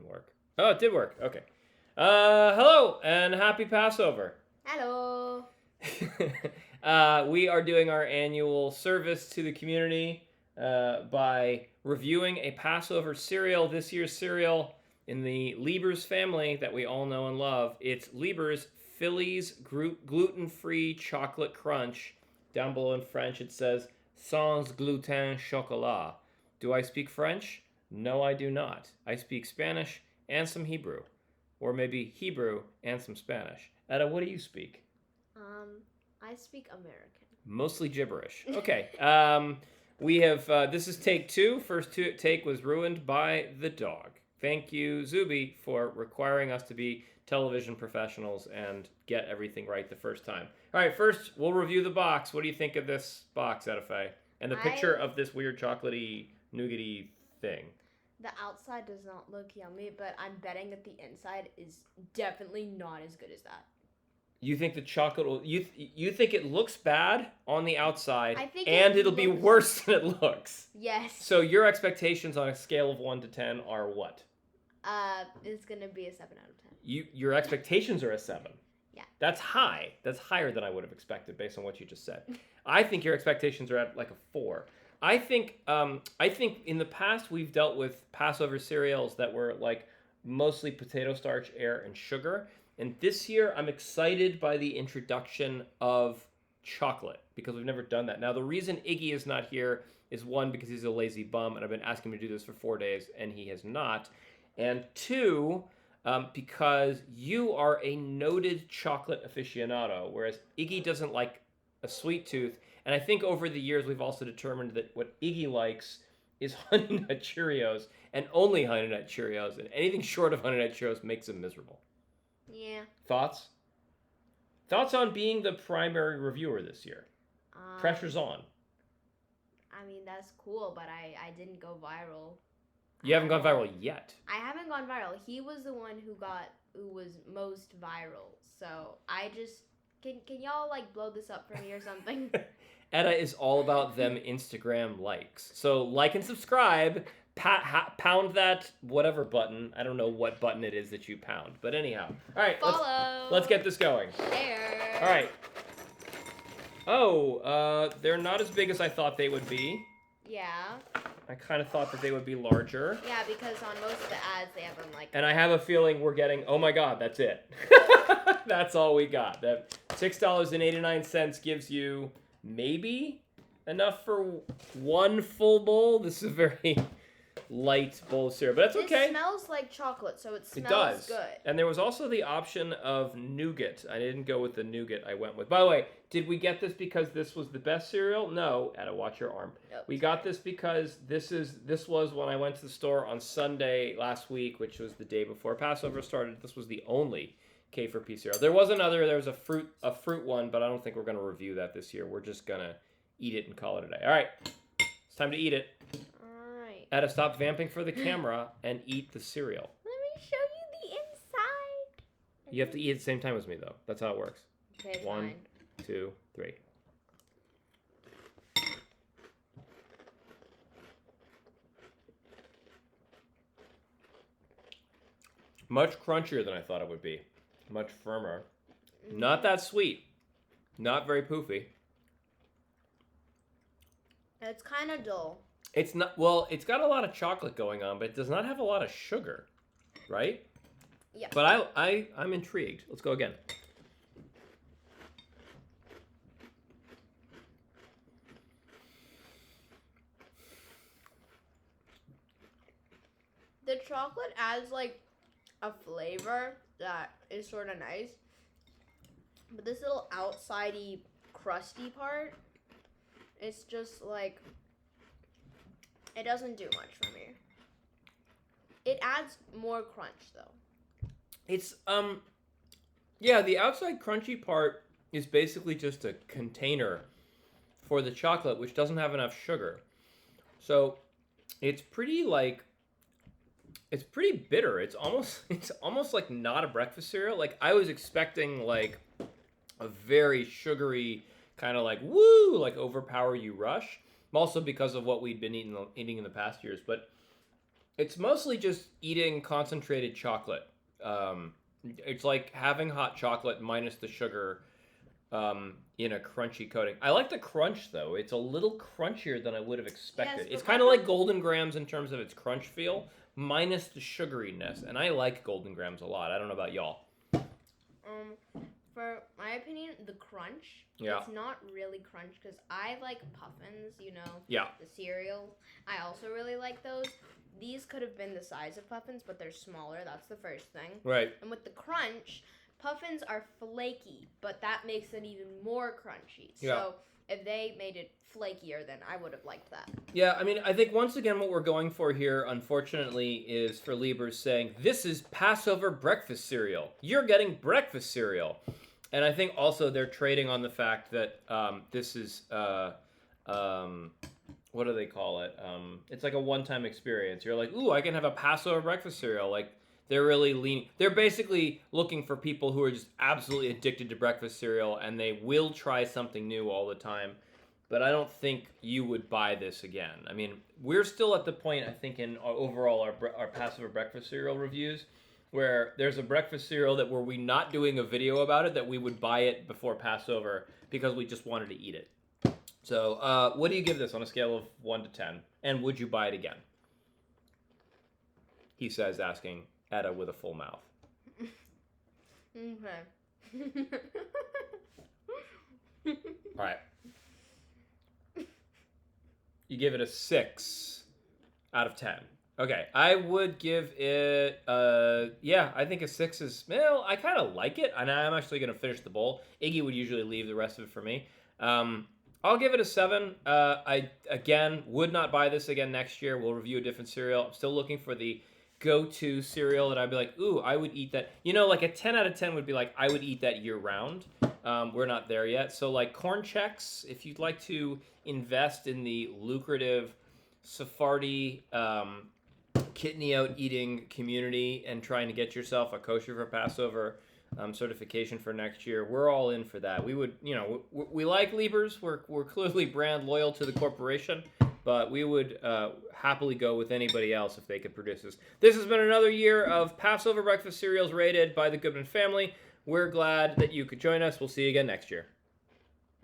didn't work. Oh, it did work. Okay. Hello and happy Passover. Hello. We are doing our annual service to the community by reviewing a Passover cereal. This year's cereal in the Lieber's family that we all know and love. It's Lieber's Fillies gluten-free chocolate crunch. Down below in French it says sans gluten chocolat. Do I speak French? No, I do not. I speak Spanish and some Hebrew. Or maybe Hebrew and some Spanish. Etta, what do you speak? I speak American. Mostly gibberish. Okay. We have, this is take 2. First take was ruined by the dog. Thank you, Zuby, for requiring us to be television professionals and get everything right the first time. All right, first, we'll review the box. What do you think of this box, Etta Faye? And the picture of this weird chocolatey, nougaty thing. The outside does not look yummy, but I'm betting that the inside is definitely not as good as that. You think the chocolate will... You think it looks bad on the outside, I think it'll be worse than it looks. Yes. So your expectations on a scale of 1 to 10 are what? It's going to be a 7 out of 10. Your expectations are a 7. Yeah. That's high. That's higher than I would have expected based on what you just said. I think your expectations are at like a 4. I think in the past we've dealt with Passover cereals that were like mostly potato starch, air, and sugar. And this year I'm excited by the introduction of chocolate because we've never done that. Now the reason Iggy is not here is 1, because he's a lazy bum and I've been asking him to do this for 4 days and he has not. And 2, because you are a noted chocolate aficionado, whereas Iggy doesn't like a sweet tooth. And I think over the years we've also determined that what Iggy likes is Honey Nut Cheerios, and only Honey Nut Cheerios, and anything short of Honey Nut Cheerios makes him miserable. Yeah. Thoughts? Thoughts on being the primary reviewer this year? Pressure's on. I mean, that's cool, but I didn't go viral. You haven't gone viral yet. I haven't gone viral. He was the one who was most viral. So I just... Can y'all, like, blow this up for me or something? Etta is all about them Instagram likes. So like and subscribe. Pound that whatever button. I don't know what button it is that you pound. But anyhow. All right. Follow. Let's get this going. Share. All right. Oh, they're not as big as I thought they would be. Yeah. I kind of thought that they would be larger. Yeah, because on most of the ads, they have them like... And I have a feeling we're getting, oh my God, that's it. That's all we got. That $6.89 gives you maybe enough for 1 full bowl. This is a very light bowl of cereal, but that's okay. It smells like chocolate, so it smells it does. good. And there was also the option of nougat. I didn't go with the nougat. I went with... By the way, did we get this because this was the best cereal? No. Etta, watch your arm. Nope, we got this because this was when I went to the store on Sunday last week, which was the day before Passover started. This was the only K4P cereal. There was another. There was a fruit one, but I don't think we're going to review that this year. We're just going to eat it and call it a day. All right. It's time to eat it. Etta, stop vamping for the camera and eat the cereal. Let me show you the inside. You have to eat at the same time as me, though. That's how it works. Okay, 1, fine. 2, 3. Much crunchier than I thought it would be. Much firmer. Mm-hmm. Not that sweet. Not very poofy. It's kind of dull. It's not, well, it's got a lot of chocolate going on, but it does not have a lot of sugar, right? Yeah. But I'm intrigued. Let's go again. The chocolate adds, like, a flavor that is sort of nice. But this little outside-y, crusty part, it's just, like... It doesn't do much for me. It adds more crunch, though. It's, yeah, the outside crunchy part is basically just a container for the chocolate, which doesn't have enough sugar. So, it's pretty, like, it's pretty bitter. It's almost like not a breakfast cereal. Like, I was expecting, like, a very sugary, kind of like, woo, like, overpower you rush. Also because of what we'd been eating in the past years. But It's mostly just eating concentrated chocolate. It's like having hot chocolate minus the sugar in a crunchy coating. I like the crunch though. It's a little crunchier than I would have expected. Yes, It's but kind of like Golden Grams in terms of its crunch feel, minus the sugariness. And I like Golden Grams a lot. I don't know about y'all. For my opinion, the crunch, Yeah. it's not really crunch because I like Puffins, you know, Yeah. the cereal. I also really like those. These could have been the size of Puffins, but they're smaller. That's the first thing. Right. And with the crunch, Puffins are flaky, but that makes it even more crunchy. Yeah. So if they made it flakier, then I would have liked that. Yeah, I mean, I think once again what we're going for here, unfortunately, is for Lieber's saying, this is Passover breakfast cereal. You're getting breakfast cereal. And I think also they're trading on the fact that this is, what do they call it? It's like a one-time experience. You're like, ooh, I can have a Passover breakfast cereal. Like, they're really leaning. They're basically looking for people who are just absolutely addicted to breakfast cereal, and they will try something new all the time. But I don't think you would buy this again. I mean, we're still at the point, I think, in overall our Passover breakfast cereal reviews, where there's a breakfast cereal that were we not doing a video about it, that we would buy it before Passover because we just wanted to eat it. So what do you give this on a scale of 1 to 10? And would you buy it again? He says, asking Etta with a full mouth. Okay. All right. You give it a 6 out of 10. Okay, I would give it, I think a 6 is, well, I kind of like it, and I'm actually going to finish the bowl. Iggy would usually leave the rest of it for me. I'll give it a 7. I, again, would not buy this again next year. We'll review a different cereal. I'm still looking for the go-to cereal that I'd be like, ooh, I would eat that. You know, like a 10 out of 10 would be like, I would eat that year-round. We're not there yet. So, like, Corn Chex, if you'd like to invest in the lucrative Sephardi kidney out eating community and trying to get yourself a kosher for Passover certification for next year, we're all in for that. We would, you know, we like Lieber's. We're clearly brand loyal to the corporation, but we would happily go with anybody else if they could produce this. This has been another year of Passover breakfast cereals rated by the Goodman family. We're glad that you could join us. We'll see you again next year.